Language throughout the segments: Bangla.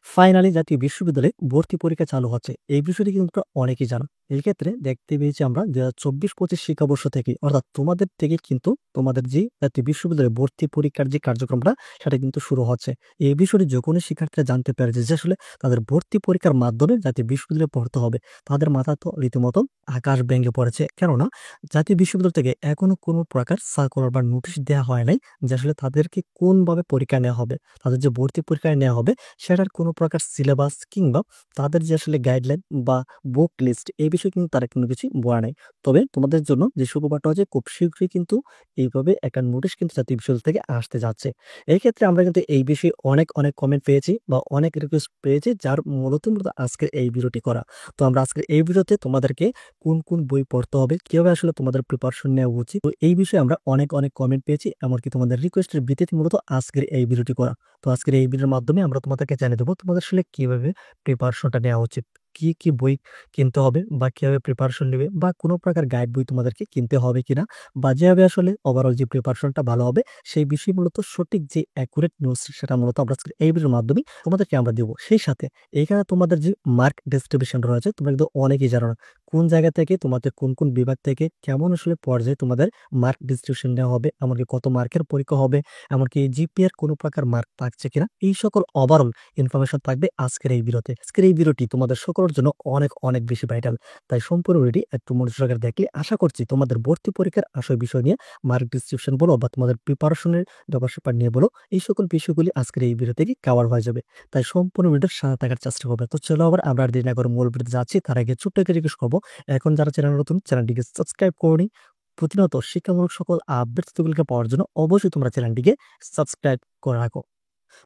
ফাইনালি জাতীয় বিশ্ববিদ্যালয়ে ভর্তি পরীক্ষা চালু হচ্ছে। এই বিষয়টি কিন্তু তোমরা অনেকেই জানো। এই ক্ষেত্রে দেখতে পেয়েছি আমরা ২০২৪-২৫ শিক্ষাবর্ষ থেকে অর্থাৎ তোমাদের থেকে কিন্তু তোমাদের যে জাতীয় বিশ্ববিদ্যালয়ে ভর্তি পরীক্ষার যে কার্যক্রমটা সেটা কিন্তু শুরু হচ্ছে। এই বিষয়টি যখনই শিক্ষার্থীরা জানতে পেরেছে যে আসলে তাদের ভর্তি পরীক্ষার মাধ্যমে জাতীয় বিশ্ববিদ্যালয়ে পড়তে হবে, তাদের মাথা তো রীতিমতো আকাশ ভেঙে পড়েছে। কেননা জাতীয় বিশ্ববিদ্যালয় থেকে এখনো কোনো প্রকার সার্কুলার বা নোটিশ দেয়া হয় নাই যে আসলে তাদেরকে কোনভাবে পরীক্ষা নেওয়া হবে। তাদের যে ভর্তি পরীক্ষায় নেওয়া হবে সেটার কোনো প্রকার সিলেবাস কিংবা তাদের যে আসলে গাইডলাইন বা বুক লিস্ট এই বিষয়ে কিন্তু তারা কোনো কিছু বলে নাই। তবে তোমাদের জন্য যে সুখবরটা হচ্ছে খুব শীঘ্রই কিন্তু এইভাবে একটা নোটিশ কিন্তু জাতীয় বিশ্ববিদ্যালয় থেকে আসতে যাচ্ছে। এই ক্ষেত্রে আমরা কিন্তু এই বিষয়ে অনেক কমেন্ট পেয়েছি বা অনেক রিকোয়েস্ট পেয়েছি যার মূলত আজকের এই ভিডিওটি করা। তো আমরা আজকের এই ভিডিওতে তোমাদেরকে কোন বই পড়তে হবে, কিভাবে আসলে তোমাদের প্রিপারেশন নেওয়া উচিত। তো এই বিষয়ে আমরা অনেক কমেন্ট পেয়েছি। এমনকি তোমাদের রিকোয়েস্টের ভিত্তিতে মূলত আজকের এই ভিডিওটি করা। তো আজকের এই ভিডিওর মাধ্যমে আমরা তোমাদেরকে জানিয়ে দেবো তোমাদের আসলে কিভাবে প্রিপারেশনটা নেওয়া উচিত। কি বই কিনতে হবে বা কিভাবে প্রিপারেশন নিবে বা কোনো প্রকার গাইড বই তোমাদেরকে কিনতে হবে কিনা বা যেভাবে আসলে ওভারঅল যে প্রিপারেশনটা ভালো হবে সেই বিষয়ে মূলত সঠিক যে অ্যাকুরেট নিউজ সেটা মূলত আমরা আজকের এই ভিডিওর মাধ্যমে তোমাদেরকে আমরা দেবো। সেই সাথে এইখানে তোমাদের যে মার্ক ডিস্ট্রিবিউশন রয়েছে তোমরা কিন্তু অনেকেই জানো না কোন জায়গা থেকে তোমাদের কোন বিভাগ থেকে কেমন আসলে পর্যায়ে তোমাদের মার্ক ডিস্ট্রিবিউশন নেওয়া হবে, এমনকি কত মার্কের পরীক্ষা হবে, এমনকি জিপিএ এর কোনো প্রকার মার্ক থাকছে কিনা, এই সকল ওভারঅল ইনফরমেশন থাকবে আজকের এই ভিডিওতে। আজকের এই ভিডিওটি তোমাদের সকলের জন্য অনেক বেশি ভাইটাল। তাই সম্পূর্ণ ভিডিওটি একটু মনোযোগ সহকারে দেখলে আশা করছি তোমাদের ভর্তি পরীক্ষার আসল বিষয় নিয়ে মার্ক ডিস্ট্রিবিউশন বলো বা তোমাদের প্রিপারেশনের ব্যাপার-স্যাপার নিয়ে বলো, এই সকল বিষয়গুলি আজকের এই ভিডিও থেকে কভার হয়ে যাবে। তাই সম্পূর্ণ ভিডিওর সাথে থাকার চেষ্টা করবে। তো চলো আবার আমরা আর দেরি না করে মূল ভিডিওতে যাচ্ছি। তার আগে ছোট্ট একটা রিকোয়েস্ট করবো, এখন যারা চ্যানেল নতুন চ্যানেলটিকে সাবস্ক্রাইব করোনি, প্রতিনিয়ত শিক্ষামূলক সকল আপডেটস গুলোকে পাওয়ার জন্য অবশ্যই তোমরা চ্যানেলটিকে সাবস্ক্রাইব করে রাখো।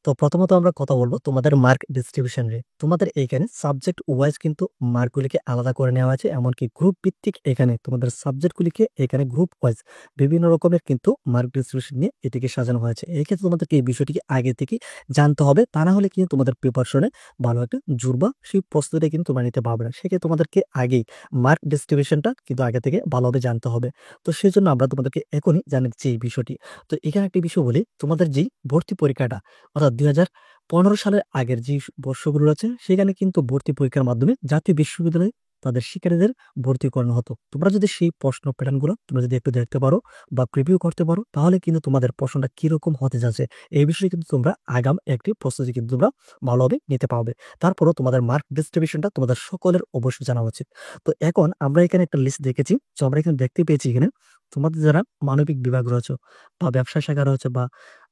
তো প্রথমত আমরা কথা বলবো তোমাদের মার্ক ডিস্ট্রিবিউশন নিয়ে। তোমাদের এইখানে সাবজেক্ট ওয়াইজ কিন্তু মার্কগুলিকে আলাদা করে নেওয়া আছে, এমনকি গ্রুপ ভিত্তিক এখানে তোমাদের সাবজেক্টগুলিকে এখানে গ্রুপ ওয়াইজ বিভিন্ন রকমের কিন্তু মার্ক ডিস্ট্রিবিউশন নিয়ে এটিকে সাজানো হয়েছে। এই ক্ষেত্রে তোমাদেরকে এই বিষয়টিকে আগে থেকে জানতে হবে, তা না হলে কিন্তু তোমাদের প্রিপারেশনে ভালো একটা জুড়বা সেই প্রস্তুতিটা কিন্তু তোমরা নিতে পারবে না। সেক্ষেত্রে তোমাদেরকে আগেই মার্ক ডিস্ট্রিবিউশনটা কিন্তু আগে থেকে ভালোভাবে জানতে হবে। তো সেজন্য আমরা তোমাদেরকে এখনই জানিয়ে দিচ্ছি এই বিষয়টি। তো এখানে একটি বিষয় বলি, তোমাদের যেই ভর্তি পরীক্ষাটা অর্থাৎ ২০১৫ সালের আগের যে বর্ষগুলো আছে সেখানে কিন্তু ভর্তি পরীক্ষার মাধ্যমে জাতীয় বিশ্ববিদ্যালয়ে তাদের শিক্ষার্থীদের ভর্তি করানো হতো। তোমরা যদি সেই প্রশ্ন প্যাটার্নগুলো তোমরা যদি একটু দেখতে পারো বা প্রিভিউ করতে পারো তাহলে কিন্তু তোমাদের প্রশ্নটা কিরকম হতে যাচ্ছে এই বিষয়ে কিন্তু তোমরা আগাম একটি প্রস্তুতি কিন্তু তোমরা ভালোভাবে নিতে পারবে। তারপরও তোমাদের মার্ক ডিস্ট্রিবিউশনটা তোমাদের সকলের অবশ্যই জানা উচিত। তো এখন আমরা এখানে একটা লিস্ট দেখেছি। তো আমরা এখানে দেখতে পেয়েছি এখানে তোমাদের যারা মানবিক বিভাগ রয়েছে বা ব্যবসা শাখা রয়েছে বা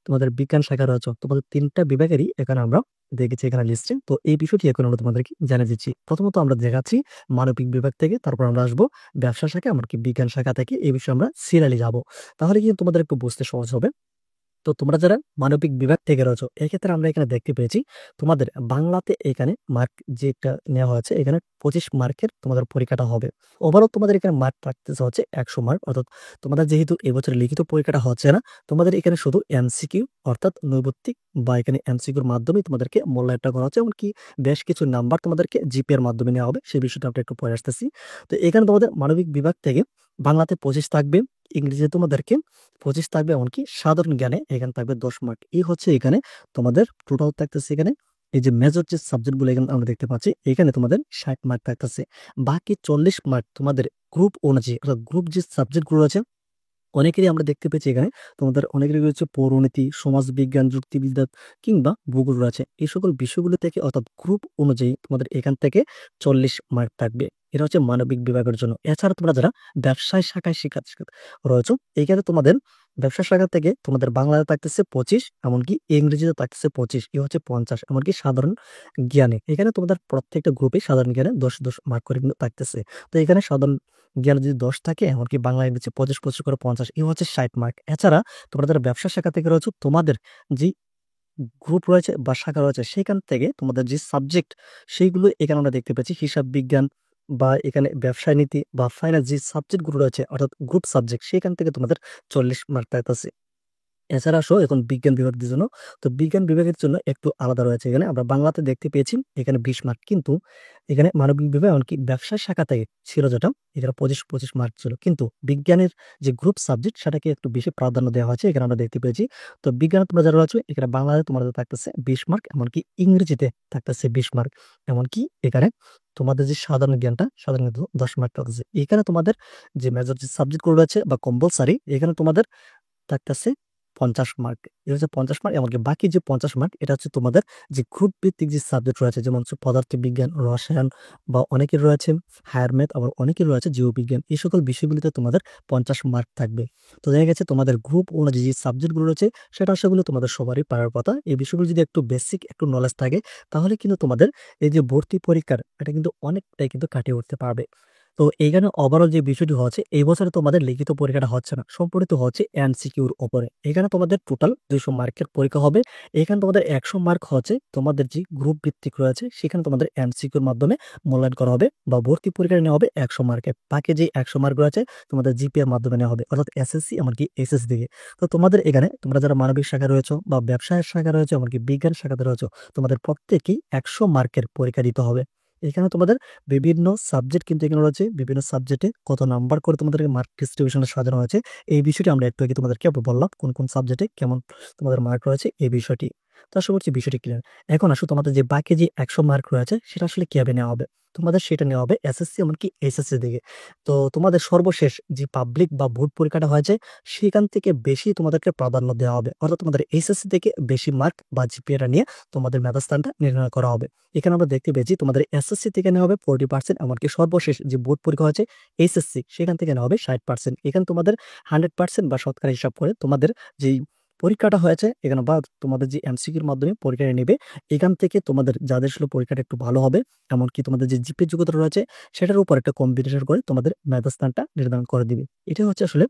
তোমাদের বিজ্ঞান শাখা রয়েছে, তোমাদের ৩ টা বিভাগেরই এখানে আমরা দেখেছি এখানে লিস্টে। তো এই বিষয়টি এখন আমরা তোমাদেরকে জানিয়ে দিচ্ছি। প্রথমত আমরা দেখাচ্ছি মানবিক বিভাগ থেকে, তারপর আমরা আসবো ব্যবসা শাখা, এমনকি বিজ্ঞান শাখা থেকে এই বিষয়ে আমরা সিরিয়ালি যাবো। তাহলে কিন্তু তোমাদের একটু বুঝতে সহজ হবে। তো তোমরা যারা মানবিক বিভাগ থেকে রয়েছো এক্ষেত্রে আমরা এখানে দেখতে পেয়েছি তোমাদের বাংলাতে এখানে মার্ক যেটা নেওয়া হয়েছে এখানে ২৫ মার্কের তোমাদের পরীক্ষাটা হবে। ওভারঅল তোমাদের এখানে মার্ক থাকতেছে হচ্ছে ১০০ মার্ক। অর্থাৎ তোমাদের যেহেতু এবছর লিখিত পরীক্ষাটা হচ্ছে না, তোমাদের এখানে শুধু এমসিকিউ অর্থাৎ নৈর্ব্যক্তিক বা এখানে এমসিকিউর মাধ্যমে তোমাদেরকে মূল্যায়নটা করা হচ্ছে, এমনকি বেশ কিছু নাম্বার তোমাদেরকে জিপিএর মাধ্যমে নেওয়া হবে। সেই বিষয়টা আমরা একটু পরে আসতেছি। তো এখানে তোমাদের মানবিক বিভাগ থেকে বাংলাতে ২৫ থাকবে, ইংরেজিতে তোমাদেরকে ২৫ থাকবে, এমনকি সাধারণ জ্ঞানে এখানে থাকবে ১০ মার্ক। এই হচ্ছে এখানে তোমাদের টোটাল থাকতেছে এখানে এই যে মেজর যে সাবজেক্টগুলো এখানে আমরা দেখতে পাচ্ছি এখানে তোমাদের ৬০ মার্ক থাকতেছে। বাকি ৪০ মার্ক তোমাদের গ্রুপ অনুযায়ী অর্থাৎ গ্রুপ যে সাবজেক্টগুলো আছে অনেকেরই আমরা দেখতে পেয়েছি এখানে তোমাদের অনেকেরই রয়েছে পৌরনীতি, সমাজবিজ্ঞান, যুক্তিবিদ্যা কিংবা ভূগোল রয়েছে। এই সকল বিষয়গুলো থেকে অর্থাৎ গ্রুপ অনুযায়ী তোমাদের এখান থেকে ৪০ মার্ক থাকবে। এটা হচ্ছে মানবিক বিভাগের জন্য। এছাড়া তোমরা যারা ব্যবসায় শাখায় শিক্ষার্থী রয়েছে এইখানে তোমাদের ব্যবসা শাখা থেকে তোমাদের বাংলাতে থাকতেছে ২৫, এমনকি ইংরেজিতে থাকতেছে ২৫, এ হচ্ছে ৫০, এমনকি সাধারণ জ্ঞানে এখানে তোমাদের প্রত্যেকটা গ্রুপে সাধারণ জ্ঞানে ১০ মার্ক করে কিন্তু থাকতেছে। তো এখানে সাধারণ জ্ঞানে যদি ১০ থাকে, এমনকি বাংলা ইংরেজি ২৫ করে ৫০, এ হচ্ছে ৬০ মার্ক। এছাড়া তোমরা যারা ব্যবসা শাখা থেকে রয়েছে তোমাদের যে গ্রুপ রয়েছে বা শাখা রয়েছে সেখান থেকে তোমাদের যে সাবজেক্ট সেইগুলো এখানে আমরা দেখতে পাচ্ছি হিসাব বিজ্ঞান বা এখানে ব্যবসায় নীতি বা ফাইন্যান্স যে সাবজেক্টগুলো রয়েছে অর্থাৎ গ্রুপ সাবজেক্ট সেখান থেকে তোমাদের ৪০ মার্ক থাকতেছে। এছাড়া আসো এখন বিজ্ঞান বিভাগের জন্য। তো বিজ্ঞান বিভাগের জন্য একটু আলাদা রয়েছে। এখানে আমরা বাংলাতে দেখতে পেয়েছি এখানে 20 মার্ক, কিন্তু এখানে মানবিক বিভাগ এমনকি ব্যবসায় শাখা থেকে ছিল যেটা, এখানে 25 মার্ক ছিল। কিন্তু বিজ্ঞানের যে গ্রুপ সাবজেক্ট সেটাকে একটু বেশি প্রাধান্য দেওয়া হয়েছে, এখানে আমরা দেখতে পেয়েছি। তো বিজ্ঞানে তোমরা যারা রয়েছে এখানে বাংলাতে তোমাদের থাকতেছে 20 মার্ক, এমনকি ইংরেজিতে থাকতেছে 20 মার্ক, এমনকি এখানে তোমাদের যে সাধারণ জ্ঞানটা, সাধারণ জ্ঞান 10 মার্ক থাকতেছে। এখানে তোমাদের যে মেজর যে সাবজেক্টগুলো রয়েছে বা কম্পালসারি, এখানে তোমাদের থাকতেছে 50 মার্ক। এটা হচ্ছে 50 মার্ক, এমনকি বাকি যে 50 মার্ক এটা হচ্ছে তোমাদের যে গ্রুপ ভিত্তিক যে সাবজেক্ট রয়েছে, যেমন হচ্ছে পদার্থবিজ্ঞান, রসায়ন, বা অনেকের রয়েছে হায়ার ম্যাথ, আবার অনেকের রয়েছে জীববিজ্ঞান। এই সকল বিষয়গুলিতে তোমাদের 50 মার্ক থাকবে। তো দেখা গেছে তোমাদের গ্রুপ অনুযায়ী যে সাবজেক্টগুলো রয়েছে সেটা সেগুলো তোমাদের সবারই পারার কথা। এই বিষয়গুলো যদি একটু বেসিক একটু নলেজ থাকে তাহলে কিন্তু তোমাদের এই যে ভর্তি পরীক্ষার এটা কিন্তু অনেকটাই কিন্তু কাটিয়ে উঠতে পারবে। তো এইখানে ওভারঅল যে বিষয়টি হচ্ছে, এই বছরে তোমাদের লিখিত পরীক্ষাটা হচ্ছে না, সম্পূর্ণ হচ্ছে এমসিকিউর উপরে। এখানে তোমাদের টোটাল 200 মার্কের পরীক্ষা হবে। এখানে তোমাদের 100 মার্ক হচ্ছে তোমাদের যে গ্রুপ ভিত্তিক রয়েছে, সেখানে তোমাদের এমসিকিউর মাধ্যমে মূল্যায়ন করা হবে, বা ভর্তি পরীক্ষা নেওয়া হবে 100 মার্কে। বাকি যে 100 মার্ক রয়েছে তোমাদের জিপিএর মাধ্যমে নেওয়া হবে, অর্থাৎ এসএসসি এমনকি এসএসসি দিকে। তো তোমাদের এখানে তোমরা যারা মানবিক শাখা রয়েছে বা ব্যবসায়ের শাখা রয়েছে, এমনকি বিজ্ঞান শাখাতে রয়েছে, তোমাদের প্রত্যেকেই 100 মার্কের পরীক্ষা দিতে হবে। এখানে তোমাদের বিভিন্ন সাবজেক্ট কিন্তু এখানে রয়েছে, বিভিন্ন সাবজেক্টে কত নাম্বার করে তোমাদেরকে মার্ক ডিস্ট্রিবিউশনে সাজানো হয়েছে। এই বিষয়টি আমরা একটু আগে তোমাদেরকে বললাম, কোন কোন সাবজেক্টে কেমন তোমাদের মার্ক রয়েছে এই বিষয়টি। তো আশা করছি বিষয়টি ক্লিয়ার। এখন আসো তোমাদের যে বাকি যে 100 মার্ক রয়েছে সেটা আসলে কিভাবে নেওয়া হবে। তোমাদের সেটা নেওয়া হবে এসএসসি এমনকি এসএসসি দিকে। তো তোমাদের সর্বশেষ যে পাবলিক বা বোর্ড পরীক্ষাটা হয়েছে সেখান থেকে বেশি তোমাদেরকে প্রাধান্য দেওয়া হবে, অর্থাৎ তোমাদের এসএসসি থেকে বেশি মার্ক বা জিপিএটা নিয়ে তোমাদের মেধাস্থানটা নির্ণয় করা হবে। এখানে আমরা দেখতে পেয়েছি তোমাদের এসএসসি থেকে নেওয়া হবে 40%, এমনকি সর্বশেষ যে বোর্ড পরীক্ষা হয়েছে এইচএসসি সেখান থেকে নেওয়া হবে 60%। এখানে তোমাদের 100% বা শতকরা হিসাব করে তোমাদের যেই পরীক্ষাটা হয়েছে এখানে, বা তোমাদের যে এমসিকিউর মাধ্যমে পরীক্ষাটা নেবে, এখান থেকে তোমাদের যাদের আসলে পরীক্ষাটা একটু ভালো হবে, এমনকি তোমাদের যে জিপি যোগ্যতা রয়েছে সেটার উপর একটা কম্পিটিশন করে তোমাদের মেধাস্থানটা নির্ধারণ করে দিবে। এটা হচ্ছে আসলে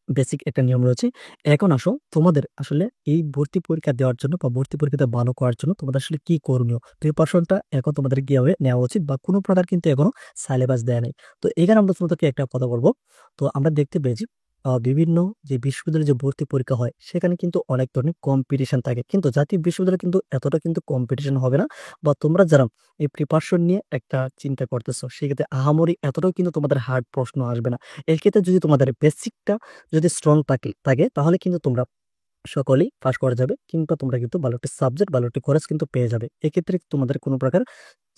বেসিক একটা নিয়ম রয়েছে। এখন আসো তোমাদের আসলে এই ভর্তি পরীক্ষা দেওয়ার জন্য বা ভর্তি পরীক্ষাতে ভালো করার জন্য তোমাদের আসলে কি করণীয়, প্রিপারেশনটা এখন তোমাদের কিভাবে নেওয়া উচিত, বা কোনো প্রকার কিন্তু এখনো সিলেবাস দেয়া নেই। তো এখানে আমরা তোমাদেরকে একটা কথা বলবো। তো আমরা দেখতে পেয়েছি বিভিন্ন যে বিশ্ববিদ্যালয়ে যে ভর্তি পরীক্ষা হয় সেখানে কিন্তু অনেক ধরনের কম্পিটিশন থাকে, কিন্তু জাতীয় বিশ্ববিদ্যালয়ে কিন্তু এতটা কিন্তু কম্পিটিশন হবে না। বা তোমরা যারা এই প্রিপারেশন নিয়ে একটা চিন্তা করতেছো সেক্ষেত্রে আহামরি এতটাও কিন্তু তোমাদের হার্ড প্রশ্ন আসবে না। এর ক্ষেত্রে যদি তোমাদের বেসিকটা যদি স্ট্রং থাকে থাকে তাহলে কিন্তু তোমরা সকলেই পাস করা যাবে, কিংবা তোমরা কিন্তু ভালো একটি সাবজেক্ট, ভালো একটি খরচ কিন্তু পেয়ে যাবে। এক্ষেত্রে তোমাদের কোনো প্রকার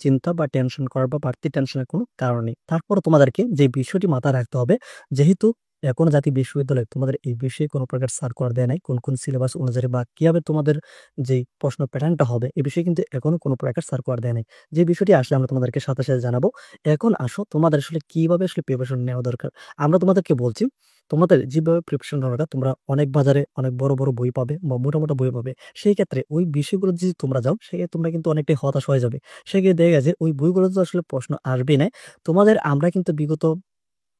চিন্তা বা টেনশন করার বা বাড়তি টেনশনের কোনো কারণ নেই। তারপর তোমাদেরকে যে বিষয়টি মাথায় রাখতে হবে, যেহেতু এখন জাতীয় বিশ্ববিদ্যালয় তোমাদের এই বিষয়ে কোনো প্রকার সার্কুলার দেয় নাই, কোন কোন সিলেবাস অনুযায়ী বা কিভাবে তোমাদের যে প্রশ্ন প্যাটার্নটা হবে এই বিষয়ে কিন্তু এখনো কোনো প্রকার সার্কুলার দেয় নাই। যে বিষয়টি আসলে আমরা তোমাদেরকে সাথে সাথে জানাবো। এখন আসো তোমাদের আসলে কিভাবে আসলে প্রিপারেশন নেওয়া দরকার। আমরা তোমাদেরকে বলছি, তোমাদের যেভাবে প্রিপারেশন নেওয়া দরকার, তোমরা অনেক বাজারে অনেক বড় বড় বই পাবে বা মোটা বই পাবে। সেই ক্ষেত্রে ওই বিষয়গুলো যদি তোমরা যাও সেক্ষেত্রে তোমরা কিন্তু অনেকটাই হতাশ হয়ে যাবে। সেক্ষেত্রে দেখা গেছে ওই বইগুলো তো আসলে প্রশ্ন আসবেই না। তোমাদের আমরা কিন্তু বিগত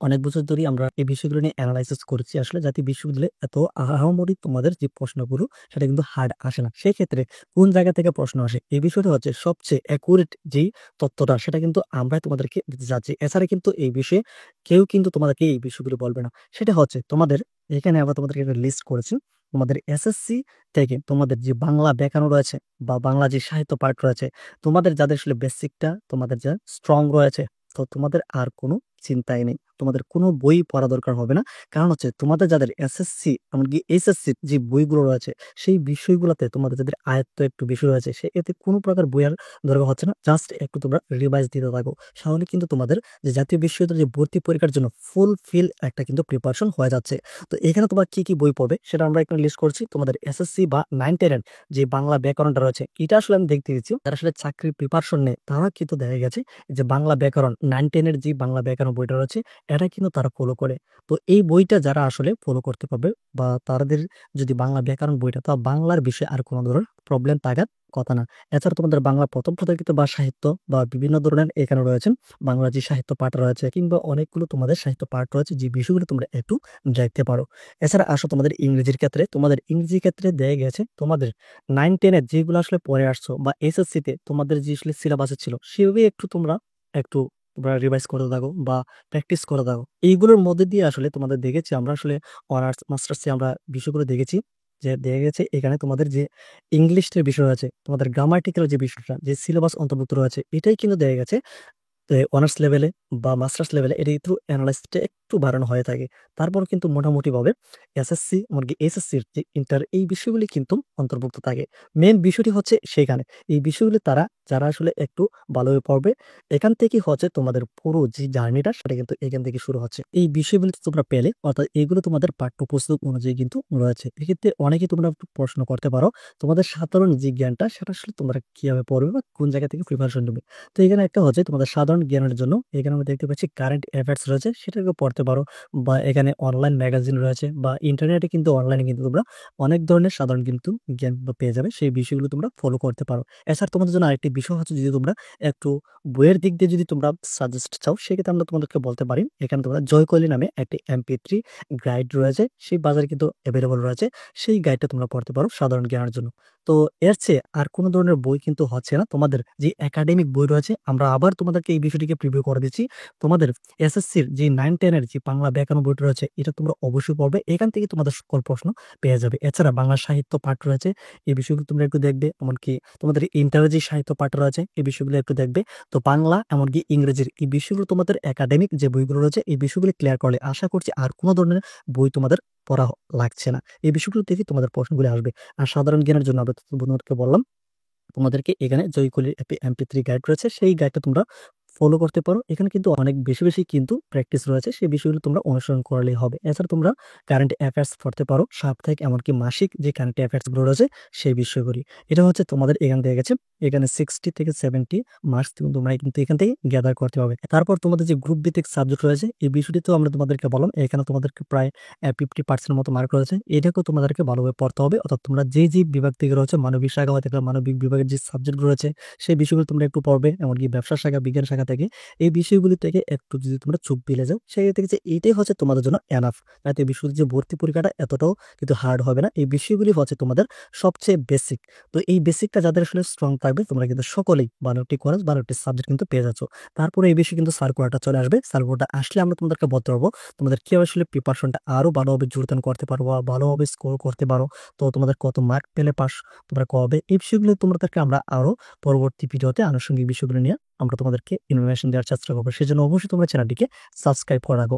অনেক বছর ধরেই আমরা এই বিষয়গুলো নিয়ে এনালাইসিস করছি, আসলে জাতীয় বিশ্ববিদ্যালয়ে এত আহামরি তোমাদের যে প্রশ্নগুলো সেটা কিন্তু হার্ড আসে না। সেই ক্ষেত্রে কোন জায়গা থেকে প্রশ্ন আসে এই বিষয়টা হচ্ছে সবচেয়ে অ্যাকুরেট যেই তথ্যটা সেটা কিন্তু আমরা তোমাদেরকে দিতে যাচ্ছি। এছাড়া কিন্তু এই বিষয়ে কেউ কিন্তু তোমাদেরকে এই বিষয়গুলো বলবে না। সেটা হচ্ছে তোমাদের এখানে আবার তোমাদেরকে একটা লিস্ট করেছি। তোমাদের এসএসসি থেকে তোমাদের যে বাংলা ব্যাকরণ রয়েছে বা বাংলা যে সাহিত্য পাঠ রয়েছে, তোমাদের যাদের আসলে বেসিকটা তোমাদের যা স্ট্রং রয়েছে, তো তোমাদের আর কোনো চিন্তাই নেই, তোমাদের কোনো বই পড়া দরকার হবে না। কারণ হচ্ছে তোমাদের যাদের এসএসসি এমনকি এইচএসসি যে বইগুলো রয়েছে সেই বিষয়গুলোতে তোমাদের যাদের আয়ত্ত একটু বেশি রয়েছে, সে এতে কোনো প্রকার বই আর দরকার হচ্ছে না, জাস্ট একটু তোমরা রিভাইজ দিতে থাকো। তাহলে কিন্তু তোমাদের যে জাতীয় বিশ্ববিদ্যালয়ের যে ভর্তি পরীক্ষার জন্য ফুলফিল একটা কিন্তু প্রিপারেশন হয়ে যাচ্ছে। তো এখানে তোমরা কি কি বই পড়বে সেটা আমরা একটা লিস্ট করছি। তোমাদের এসএসসি বা 9-10 যে বাংলা ব্যাকরণটা রয়েছে এটা আসলে আমি দেখতে দিচ্ছি যারা আসলে চাকরির প্রিপারেশন নেয় তারা কিন্তু দেখা গেছে যে বাংলা ব্যাকরণ 9-10 যে বাংলা ব্যাকরণ বইটা রয়েছে এটা কিন্তু তারা ফলো করে। তো এই বইটা যারা আসলে ফলো করতে পারবে বা তাদের যদি বাংলা ব্যাকরণ বইটা, তা বাংলার বিষয়ে আর কোনো ধরনের প্রবলেম থাকার কথা না। এছাড়া তোমাদের বাংলা প্রথম প্রথাকৃত বা সাহিত্য বা বিভিন্ন ধরনের এখানে রয়েছেন বাংলা যে সাহিত্য পাঠ রয়েছে, কিংবা অনেকগুলো তোমাদের সাহিত্য পাঠ রয়েছে যে বিষয়গুলো তোমরা একটু দেখতে পারো। এছাড়া আসো তোমাদের ইংরেজির ক্ষেত্রে, তোমাদের ইংরেজির ক্ষেত্রে দেখা গেছে তোমাদের 9-10 যেগুলো আসলে পড়ে আসছো বা এসএসসি তে তোমাদের যে আসলে সিলেবাসে ছিল সেভাবে একটু একটু তোমরা রিভাইজ করে থাকো বা প্র্যাকটিস করে থাকো। এইগুলোর মধ্যে দিয়ে আসলে তোমাদের দেখেছি আমরা আসলে অনার্স মাস্টার্সে আমরা বিষয়গুলো দেখেছি যে দেখা গেছে এখানে তোমাদের যে ইংলিশের বিষয় আছে, তোমাদের গ্রামাটিক্যাল যে বিষয়টা, যে সিলেবাস অন্তর্ভুক্ত রয়েছে, এটাই কিন্তু দেখা গেছে অনার্স লেভেলে বা মাস্টার্স লেভেলে এর একটু অ্যানালাইসিসটা একটু বাড়ানো হয়ে থাকে। তারপর কিন্তু মোটামুটিভাবে এসএসসি এমনকি এসএসসির যে ইন্টার এই বিষয়গুলি কিন্তু অন্তর্ভুক্ত থাকে। মেইন বিষয়টি হচ্ছে সেখানে এই বিষয়গুলি তারা যারা আসলে একটু ভালোভাবে পড়বে, এখান থেকেই হচ্ছে তোমাদের পুরো যে জার্নিটা সেটা কিন্তু এখান থেকে শুরু হচ্ছে। এই বিষয়গুলি তোমরা পেলে, অর্থাৎ এগুলো তোমাদের পাঠ্যপুস্তক অনুযায়ী কিন্তু রয়েছে। এক্ষেত্রে অনেকে তোমরা একটু প্রশ্ন করতে পারো, তোমাদের সাধারণ যে জ্ঞানটা সেটা আসলে তোমরা কিভাবে পড়বে বা কোন জায়গা থেকে প্রিপারেশন নেবে। তো এখানে একটা হচ্ছে তোমাদের সাধারণ জ্ঞানের জন্য এখানে আমরা দেখতে পাচ্ছি কারেন্ট অ্যাফেয়ার্স রয়েছে, সেটাকে পড়তে পারো, বা এখানে অনলাইন ম্যাগাজিন রয়েছে, বা ইন্টারনেটে কিন্তু অনলাইনে কিন্তু তোমরা অনেক ধরনের সাধারণ কিন্তু জ্ঞান পেয়ে যাবে, সেই বিষয়গুলো তোমরা ফলো করতে পারো। এছাড়া তোমাদের জন্য আরেকটি বিষয় হচ্ছে, যদি তোমরা একটু বইয়ের দিক দিয়ে যদি তোমরা সাজেস্ট চাও, সেক্ষেত্রে আমরা তোমাদেরকে বলতে পারি, এখানে তোমরা জয়কলি নামে একটি MP3 গাইড রয়েছে, সেই বাজারে কিন্তু অ্যাভেলেবল রয়েছে, সেই গাইডটা তোমরা পড়তে পারো সাধারণ জ্ঞানের জন্য। তো এর চেয়ে আর কোনো ধরনের বই কিন্তু হচ্ছে না। তোমাদের যে একাডেমিক বই রয়েছে, আমরা আবার তোমাদেরকে এই বিষয়টিকে প্রিভিউ করে দিচ্ছি। তোমাদের এসএসসির যে 9-10 এর যে বাংলা ব্যাকরণ বইটা রয়েছে, এটা তোমরা অবশ্যই পড়বে। এখান থেকে তোমাদের সকল প্রশ্ন পেয়ে যাবে। এছাড়া বাংলা সাহিত্য পাঠ রয়েছে, এই বিষয়গুলো তোমরা একটু দেখবে। এমনকি তোমাদের ইন্টারের যে সাহিত্য পাঠ রয়েছে, এই বিষয়গুলো একটু দেখবে। তো বাংলা এমনকি ইংরেজির এই বিষয়গুলো তোমাদের একাডেমিক যে বইগুলো রয়েছে, এই বিষয়গুলো ক্লিয়ার করলে আশা করছি আর কোনো ধরনের বই তোমাদের পড়া লাগছে না। এই বিষয়গুলো থেকে তোমাদের প্রশ্নগুলো আসবে। আর সাধারণ জ্ঞানের জন্য আমরা তো বন্ধুদেরকে বললাম, তোমাদেরকে এখানে জয়কলির MP3 গাইড রয়েছে, সেই গাইডটা তোমরা ফলো করতে পারো। এখানে কিন্তু অনেক বেশি বেশি কিন্তু প্র্যাকটিস রয়েছে, সেই বিষয়গুলো তোমরা অনুসরণ করলেই হবে। এছাড়া তোমরা কারেন্ট অ্যাফেয়ার্স পড়তে পারো, সাপ্তাহিক এমনকি মাসিক যে কারেন্ট অ্যাফেয়ার্স গুলো রয়েছে সেই বিষয়গুলি। এটা হচ্ছে তোমাদের এখান থেকে গেছে, এখানে 60 থেকে 70 মার্কস তোমরা কিন্তু এখান থেকে গ্যাদার করতে হবে। তারপর তোমাদের যে গ্রুপ ভিত্তিক সাবজেক্ট রয়েছে, এই বিষয়টি তো আমরা তোমাদেরকে বললাম, এখানে তোমাদেরকে প্রায় 50% মতো মার্ক রয়েছে। এটাকেও তোমাদেরকে ভালোভাবে পড়তে হবে। অর্থাৎ তোমরা যে বিভাগ থেকে রয়েছে, মানবিক শাখা হতে গেলে মানবিক বিভাগের যে সাবজেক্ট রয়েছে সেই বিষয়গুলো তোমরা একটু পড়বে। এমনকি ব্যবসা শাখা, বিজ্ঞান শাখা থেকে এই বিষয়গুলি থেকে একটু যদি তোমরা চোখ বিলে যাও, সেই থেকে যে এইটাই হচ্ছে তোমাদের জন্য এনাফ। তাই বিশ্ববিদ্যালয়ের যে ভর্তি পরীক্ষাটা এতটাও কিন্তু হার্ড হবে না। এই বিষয়গুলি হচ্ছে তোমাদের সবচেয়ে বেসিক। তো এই বেসিকটা যাদের আসলে স্ট্রং থাকবে, তোমরা কিন্তু সকলেই 12টি কলেজ 12টি সাবজেক্ট কিন্তু পেয়ে যাচ্ছ। তারপরে এই বিষয়ে কিন্তু সার্কুলারটা চলে আসবে। সার্কুলারটা আসলে আমরা তোমাদেরকে বলতে পারবো তোমাদের কিভাবে আসলে প্রিপারেশনটা আরো ভালোভাবে জোরদার করতে পারবো বা ভালোভাবে স্কোর করতে পারো। তো তোমাদের কত মার্ক পেলে পাস তোমরা কবে, এই বিষয়গুলো তোমাদেরকে আমরা আরো পরবর্তী ভিডিওতে আনুষঙ্গিক বিষয়গুলো নিয়ে আমরা তোমাদেরকে ইনফরমেশন দেওয়ার চেষ্টা করবো। সেজন্য অবশ্যই তোমরা চ্যানেলটিকে সাবস্ক্রাইব করে রাখো।